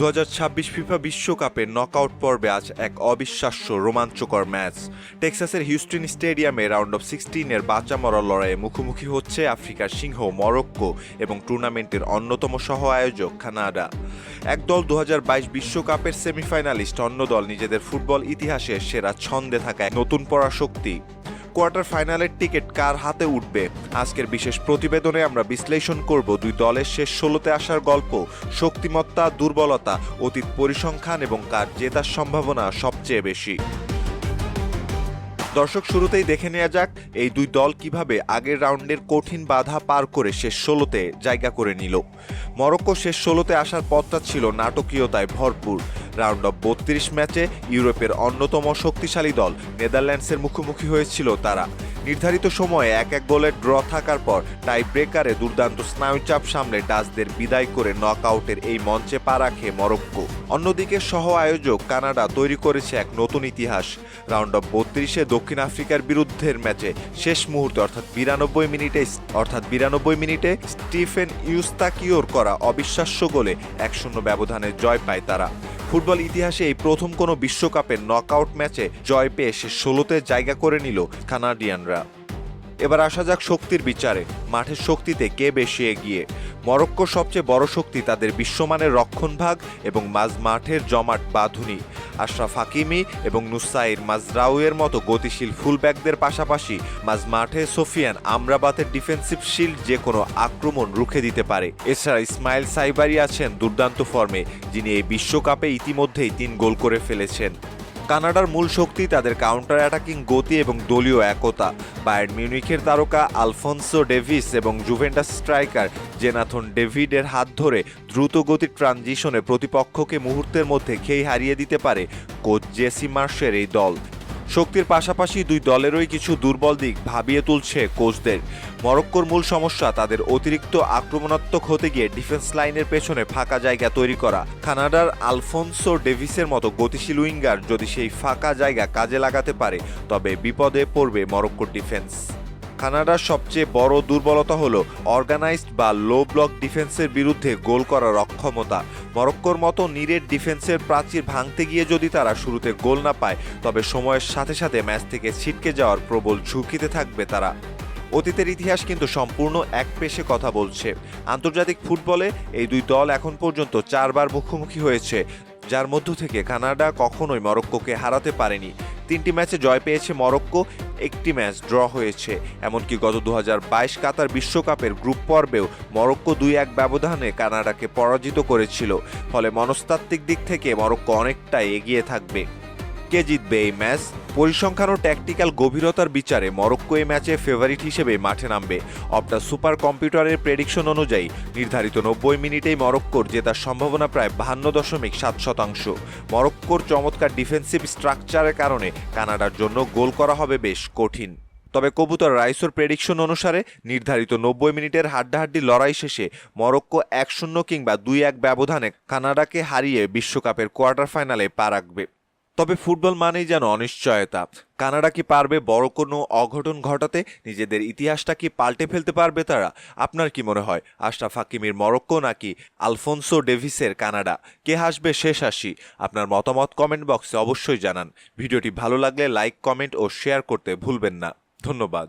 2026 FIFA বিশ্বকাপের knockout পর্বে আজ এক অবিশ্বাস্য রোমাঞ্চকর ম্যাচ। টেক্সাসের হিউস্টন স্টেডিয়ামে রাউন্ড অফ 16-এর বাঁচা মরার লড়াইয়ে মুখোমুখি হচ্ছে আফ্রিকার সিংহ মরক্কো এবং টুর্নামেন্টের অন্যতম সহ আয়োজক কানাডা। এক দল 2022 বিশ্বকাপের সেমিফাইনালিস্ট, অন্য দল নিজেদের ফুটবল ইতিহাসের সেরা ছন্দে থাকা নতুন পরাশক্তি। কোয়ার্টার ফাইনালের টিকিট কার হাতে উঠবে? আজকের বিশেষ প্রতিবেদনে আমরা বিশ্লেষণ করব দুই দলের শেষ 16তে আসার গল্প, শক্তিমত্তা, দুর্বলতা, অতীত পরিসংখ্যান এবং কার জেতার সম্ভাবনা সবচেয়ে বেশি। দর্শক, শুরুতেই দেখে নেওয়া যাক এই দুই দল কিভাবে আগের রাউন্ডের কঠিন বাধা পার করে শেষ 16তে জায়গা করে নিল। মরক্কো শেষ 16তে আসার পথটা ছিল নাটকীয়তায় ভরপুর। রাউন্ড অফ 32 ম্যাচে ইউরোপের অন্যতম শক্তিশালী দল নেদারল্যান্ডসের মুখোমুখি হয়েছিল তারা। নির্ধারিত সময়ে 1-1 গোলের ড্র থাকার পর টাই ব্রেকারে দুর্দান্ত স্নায়ুচাপ সামলে ডাচদের বিদায় করে নকআউটের এই মঞ্চে পা রাখে মরক্কো। অন্যদিকে সহ আয়োজক কানাডা তৈরি করেছে এক নতুন ইতিহাস। রাউন্ড অফ 32-এ দক্ষিণ আফ্রিকার বিরুদ্ধের ম্যাচে শেষ মুহূর্তে অর্থাৎ 92 মিনিটে স্টিফেন ইউস্তাকিওর করা অবিশ্বাস্য গোলে 1-0 ব্যবধানে জয় পায় তারা। ফুটবল ইতিহাসে এই প্রথম কোনো বিশ্বকাপের নকআউট ম্যাচে জয় পেয়ে শেষ 16তে জায়গা করে নিল কানাডিয়ানরা। এবার আসা যাক শক্তির বিচারে। মাঠের শক্তিতে কে বেশি এগিয়ে? মরক্কোর সবচেয়ে বড় শক্তি তাদের বিশ্বমানের রক্ষণভাগ এবং মাঝ মাঠের জমাট বাঁধুনি। আশরাফ হাকিমি এবং নুসাইর মাজরাউইয়ের মতো গতিশীল ফুলব্যাকদের পাশাপাশি মাঝ মাঠে সোফিয়ান আমরাবাতের ডিফেন্সিভ শিল্ড যে কোনো আক্রমণ রুখে দিতে পারে। এছাড়া ইসমাইল সাইবারি আছেন দুর্দান্ত ফর্মে, যিনি এই বিশ্বকাপে ইতিমধ্যেই 3 গোল করে ফেলেছেন। কানাডার মূল শক্তি তাদের কাউন্টার অ্যাটাকিং গতি এবং দলীয় একতা। বায়ার্ন মিউনিখের তারকা আলফোনসো ডেভিস এবং জুভেন্টাস স্ট্রাইকার জেনাথন ডেভিডের হাত ধরে দ্রুত গতির ট্রানজিশনে প্রতিপক্ষকে মুহূর্তের মধ্যে খেই হারিয়ে দিতে পারে কোচ জেসি মার্শের এই দল। শক্তির পাশাপাশি দুই দলেরই কিছু দুর্বল দিক ভাবিয়ে তুলছে কোচদের। মরক্কোর মূল সমস্যা তাদের অতিরিক্ত আক্রমণাত্মক হতে গিয়ে ডিফেন্স লাইনের পেছনে ফাঁকা জায়গা তৈরি করা। কানাডার আলফোনসো ডেভিসের মতো গতিশীল উইঙ্গার যদি সেই ফাঁকা জায়গা কাজে লাগাতে পারে, তবে বিপদে পড়বে মরক্কোর ডিফেন্স। কানাডার সবচেয়ে বড় দুর্বলতা হলো অর্গানাইজড বা লো ব্লক ডিফেন্সের বিরুদ্ধে গোল করার অক্ষমতা। মরক্কোর মতো নিরেট ডিফেন্সের প্রাচীর ভাঙতে গিয়ে যদি তারা শুরুতে গোল না পায়, তবে সময়ের সাথে সাথে ম্যাচ থেকে ছিটকে যাওয়ার প্রবল ঝুঁকিতে থাকবে তারা। অতীতের ইতিহাস কিন্তু সম্পূর্ণ এক পেশে কথা বলছে। আন্তর্জাতিক ফুটবলে এই দুই দল এখন পর্যন্ত 4 বার মুখোমুখি হয়েছে, যার মধ্য থেকে কানাডা কখনোই মরক্কোকে হারাতে পারেনি। 3টি ম্যাচে জয় পেয়েছে মরক্কো, 1টি ম্যাচ ড্র হয়েছে। এমনকি গত 2022 কাতার বিশ্বকাপের গ্রুপ পর্বেও মরক্কো 2-1 ব্যবধানে কানাডাকে পরাজিত করেছিল। ফলে মনস্তাত্ত্বিক দিক থেকে মরক্কো অনেকটাই এগিয়ে থাকবে। কে জিতবে এই ম্যাচ? পরিসংখ্যান ও ট্যাকটিক্যাল গভীরতার বিচারে মরক্কো এই ম্যাচে ফেভারিট হিসেবে মাঠে নামবে। অপটা সুপার কম্পিউটারের প্রেডিকশন অনুযায়ী নির্ধারিত 90 মিনিটেই মরক্কোর জেতার সম্ভাবনা প্রায় 52.7%। মরক্কোর চমৎকার ডিফেন্সিভ স্ট্রাকচারের কারণে কানাডার জন্য গোল করা হবে বেশ কঠিন। তবে কবুতর রাইসোর প্রেডিকশন অনুসারে নির্ধারিত 90 মিনিটের হাড্ডাহাড্ডি লড়াই শেষে মরক্কো 1-0 কিংবা 2-1 ব্যবধানে কানাডাকে হারিয়ে বিশ্বকাপের কোয়ার্টার ফাইনালে পা রাখবে। তবে ফুটবল মানেই যেন অনিশ্চয়তা। কানাডা কি পারবে বড় কোনো অঘটন ঘটাতে? নিজেদের ইতিহাসটা কি পাল্টে ফেলতে পারবে তারা? আপনার কি মনে হয়, আশরাফ হাকিমির মরক্কো নাকি আলফোনসো ডেভিসের কানাডা? কে হাসবে শেষ হাসি? আপনার মতামত কমেন্ট বক্সে অবশ্যই জানান। ভিডিওটি ভালো লাগলে লাইক, কমেন্ট ও শেয়ার করতে ভুলবেন না। ধন্যবাদ।